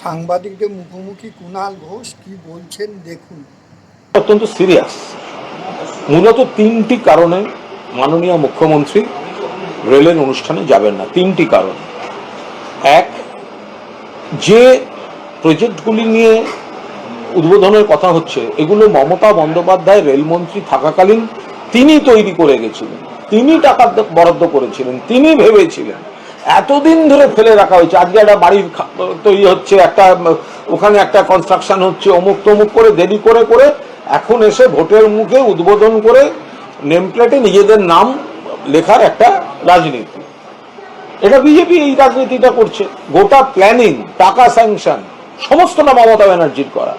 সাংবাদিকদের মুখোমুখি কুণাল ঘোষ কি বলছেন দেখুন। অত্যন্ত সিরিয়াস। মূলত তিনটি কারণে মাননীয় মুখ্যমন্ত্রী রেলের অনুষ্ঠানে যাবেন না। তিনটি কারণ। এক, যে প্রজেক্টগুলি নিয়ে উদ্বোধনের কথা হচ্ছে এগুলো মমতা বন্দ্যোপাধ্যায় রেলমন্ত্রী থাকাকালীন তিনি তৈরি করে গেছিলেন, তিনি টাকা বরাদ্দ করেছিলেন, তিনি ভেবেছিলেন। এতদিন ধরে ফেলে রাখা হয়েছে। আজকে একটা বাড়ির তৈরি হচ্ছে, একটা ওখানে একটা কনস্ট্রাকশন হচ্ছে, অমুক তমুক করে দেরি করে করে এখন এসে ভোটের মুখে উদ্বোধন করে নেমপ্লেটে নিজেদের নাম লেখার একটা রাজনীতি। এটা বিজেপি এই রাজনীতিটা করছে। গোটা প্ল্যানিং, টাকা স্যাংশন সমস্তটা মমতা ব্যানার্জির করা,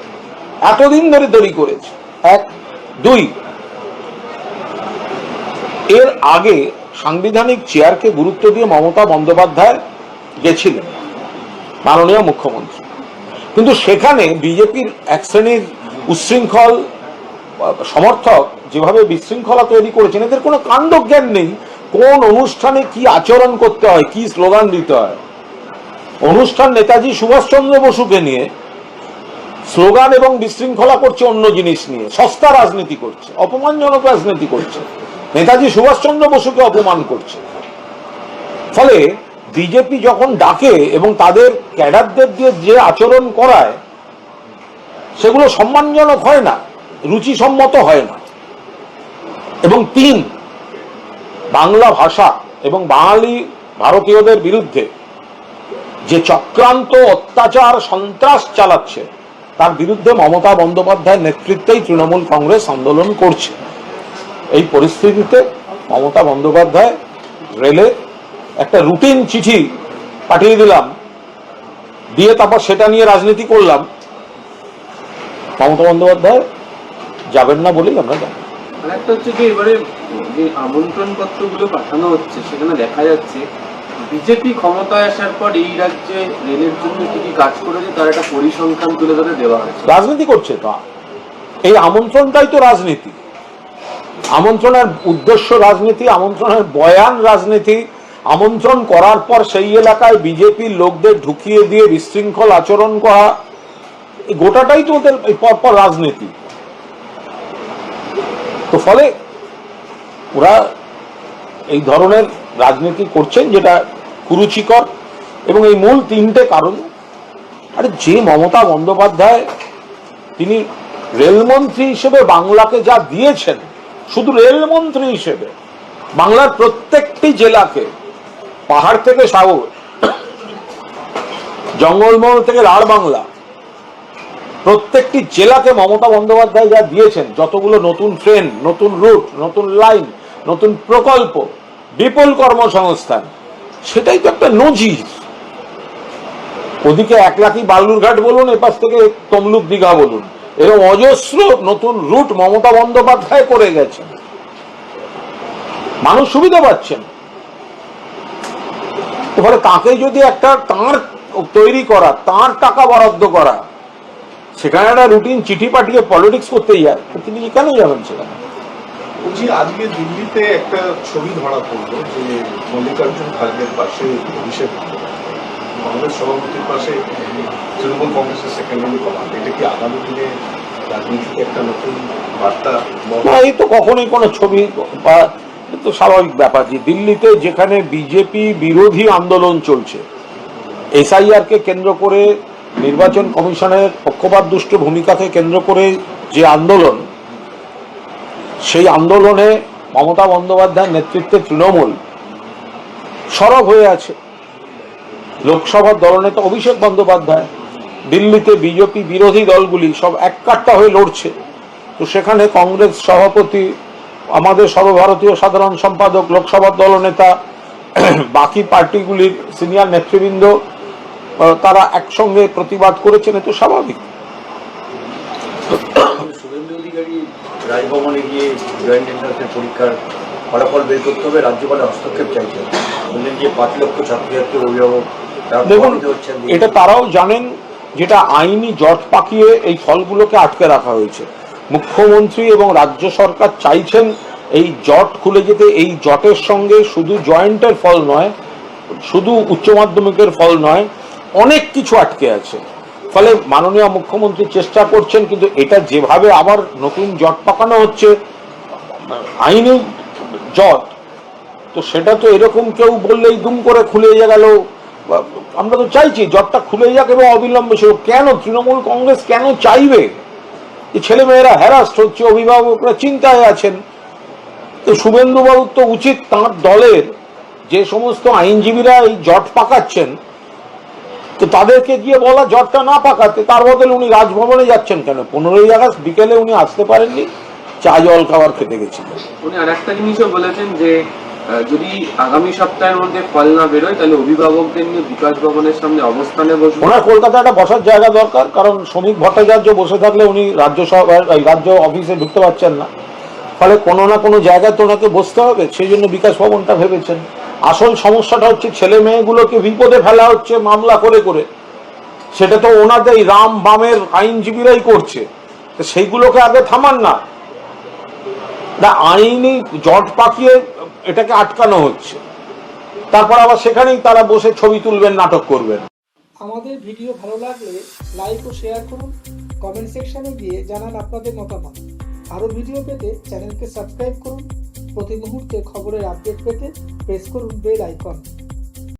এতদিন ধরে দেরি করেছে। এক। দুই, এর আগে সাংবিধানিক চেয়ারকে গুরুত্ব দিয়ে মমতা বন্দ্যোপাধ্যায় গেছিলেন মাননীয় মুখ্যমন্ত্রী, কিন্তু সেখানে বিজেপির এক শ্রেণীর উচ্ছৃঙ্খল সমর্থক যেভাবে বিশৃঙ্খলা তৈরি করেছেন, এদের কোনো কাণ্ডজ্ঞান নেই কোন অনুষ্ঠানে কি আচরণ করতে হয়, কি স্লোগান দিতে হয়। অনুষ্ঠান নেতাজি সুভাষচন্দ্র বসুকে নিয়ে স্লোগান এবং বিশৃঙ্খলা করছে অন্য জিনিস নিয়ে, সস্তা রাজনীতি করছে, অপমানজনক রাজনীতি করছে, নেতাজি সুভাষচন্দ্র বসুকে অপমান করছে। ফলে বিজেপি যখন ডাকে এবং তাদের ক্যাডারদের দিয়ে যে আচরণ করায় সেগুলো সম্মানজনক হয় না, রুচিসম্মত হয় না। এবং তিন, বাংলা ভাষা এবং বাঙালি ভারতীয়দের বিরুদ্ধে যে চক্রান্ত, অত্যাচার, সন্ত্রাস চালাচ্ছে তার বিরুদ্ধে মমতা বন্দ্যোপাধ্যায়ের নেতৃত্বেই তৃণমূল কংগ্রেস আন্দোলন করছে। এই পরিস্থিতিতে মমতা বন্দ্যোপাধ্যায় রেলে একটা রুটিন চিঠি পাঠিয়ে দিলাম, দিয়ে তারপর সেটা নিয়ে রাজনীতি করলাম। মমতা বন্দ্যোপাধ্যায় যাবেন না বলেই আমরা জানি। আরেকটা হচ্ছে যে এবারে যে আমন্ত্রণ পত্রগুলো পাঠানো হচ্ছে সেখানে দেখা যাচ্ছে বিজেপি ক্ষমতায় আসার পর এই রাজ্যে রেলের জন্য কি কি কাজ করেছে তার একটা পরিসংখ্যান তুলে ধরে দেওয়া হয়েছে। রাজনীতি করছে তো, এই আমন্ত্রণটাই তো রাজনীতি। আমন্ত্রণের উদ্দেশ্য রাজনীতি, আমন্ত্রণের বয়ান রাজনীতি। আমন্ত্রণ করার পর সেই এলাকায় বিজেপির লোকদের ঢুকিয়ে দিয়ে বিশৃঙ্খল আচরণ করা, এই গোটাটাই তো ওদের পরপর রাজনীতি। তো ফলে ওরা এই ধরনের রাজনীতি করছেন যেটা কুরুচিকর। এবং এই মূল তিনটে কারণ। আরে যে মমতা বন্দ্যোপাধ্যায় তিনি রেলমন্ত্রী হিসেবে বাংলাকে যা দিয়েছেন, শুধু রেলমন্ত্রী হিসেবে বাংলার প্রত্যেকটি জেলাকে, পাহাড় থেকে সাগর, জঙ্গলমহল থেকে রাঢ় বাংলা, প্রত্যেকটি জেলাকে মমতা বন্দ্যোপাধ্যায় যা দিয়েছেন, যতগুলো নতুন ট্রেন, নতুন রুট, নতুন লাইন, নতুন প্রকল্প, বিপুল কর্মসংস্থান, সেটাই তো একটা নজির। ওদিকে একলাখি বালুরঘাট বলুন, এপাশ থেকে তমলুক দীঘা বলুন, এরকম অজস্র নতুন রুট মমতা বন্দ্যোপাধ্যায় করে গেছেন। মানুষ সুবিধা পাচ্ছেন। ফলে তাকে যদি একটা তাঁর তৈরি করা, তাঁর টাকা বরাদ্দ করা, সেখানে একটা রুটিন চিঠি পাঠিয়ে পলিটিক্স করতে যায়, তিনি কেন যাবেন সেখানে? বলছি, আজকে দিল্লিতে একটা ছবি ধরা পড়লো যে মল্লিকার্জুন খাড়গের পাশে অভিষেক কংগ্রেস সভাপতির পাশে তৃণমূল কংগ্রেসের সেকেন্ডারি কমান্ড। এটা কি আগামী দিনে রাজনীতিতে একটা নতুন বার্তা? না, এই তো কখনোই কোনো ছবি বা তো স্বাভাবিক ব্যাপার যে দিল্লিতে যেখানে বিজেপি বিরোধী আন্দোলন চলছে, এসআইআর কে কেন্দ্র করে, নির্বাচন কমিশনের পক্ষপাত দুষ্ট ভূমিকাকে কেন্দ্র করে যে আন্দোলন, সেই আন্দোলনে মমতা বন্দ্যোপাধ্যায়ের নেতৃত্বে তৃণমূল সরব হয়ে আছে। লোকসভার দলনেতা অভিষেক বন্দ্যোপাধ্যায়, দিল্লিতে বিজেপি বিরোধী দলগুলি সব এককাট্টা হয়ে লড়ছে। তো সেখানে কংগ্রেস সভাপতি, আমাদের সর্বভারতীয় সাধারণ সম্পাদক, লোকসভার দলনেতা, বাকি পার্টিগুলির সিনিয়র নেতৃবৃন্দ তারা একসঙ্গে প্রতিবাদ করেছেন। এ তো স্বাভাবিক। শুভেন্দু অধিকারী রাজভবনে গিয়ে জয়েন্ট এন্ট্রান্সের পরীক্ষার ফলাফল বের করতে হবে, রাজ্যপালের হস্তক্ষেপ চাইছেন। বললেন যে 5 লক্ষ ছাত্রছাত্রীর অভিভাবক। দেখুন, এটা তারাও জানেন যেটা আইনি জট পাকিয়ে এই ফলগুলোকে আটকে রাখা হয়েছে। মুখ্যমন্ত্রী এবং রাজ্য সরকার চাইছেন এই জট খুলে যেতে। এই জটের সঙ্গে শুধু জয়েন্টের ফল নয়, শুধু উচ্চ মাধ্যমিকের ফল নয়, অনেক কিছু আটকে আছে। ফলে মাননীয় মুখ্যমন্ত্রী চেষ্টা করছেন, কিন্তু এটা যেভাবে আবার নতুন জট পাকানো হচ্ছে, আইনি জট, তো সেটা তো এরকম কেউ বললেই দুম করে খুলে গেল। আমরা তো চাইছি জটটা খুলে যাক এবং অবিলম্বে শুরু। কেন তৃণমূল কংগ্রেস কেন চাইবে? ছেলেমেয়েরা হ্যারাস্ট হচ্ছে, অভিভাবকরা চিন্তায় আছেন। তো শুভেন্দুবাবুর তো উচিত তাঁর দলের যে সমস্ত আইনজীবীরা এই জট পাকাচ্ছেন, তো তাদেরকে গিয়ে বলা জটটা না পাকাতে। তার বদলে উনি রাজভবনে যাচ্ছেন কেন? 15ই আগস্ট বিকেলে উনি আসতে পারেননি, চা জল খাবার খেতে গেছিলেন। উনি আর একটা জিনিসও বলেছেন যে যদি আগামী সপ্তাহের মধ্যে ফল না বেরোয় তাহলে অভিভাবকদের নিয়ে বিকাশ ভবনের সামনে অবস্থানে বসবেন। ওনার কলকাতায় একটা বসার জায়গা দরকার, কারণ শ্রমিক ভট্টাচার্য বসে থাকলে উনি রাজ্য অফিসে ঢুকতে পারছেন না। ফলে কোনো না কোনো জায়গায় তো ওনাকে বসতে হবে, সেই জন্য বিকাশ ভবনটা ভেবেছেন। আসল সমস্যাটা হচ্ছে ছেলে মেয়েগুলোকে বিপদে ফেলা হচ্ছে মামলা করে করে। সেটা তো ওনাদের রাম বামের আইনজীবীরাই করছে, তো সেইগুলোকে আগে থামান না। আইনি জট পাকিয়ে এটাকে আটকানো হচ্ছে, তারপর আবার সেখানেই তারা বসে ছবি তুলবেন, নাটক করবেন। আমাদের ভিডিও ভালো লাগলে লাইক ও শেয়ার করুন, কমেন্ট সেকশনে গিয়ে জানান আপনাদের মতামত। আরও ভিডিও পেতে চ্যানেলকে সাবস্ক্রাইব করুন। প্রতি মুহূর্তে খবরের আপডেট পেতে প্রেস করুন বেল আইকন।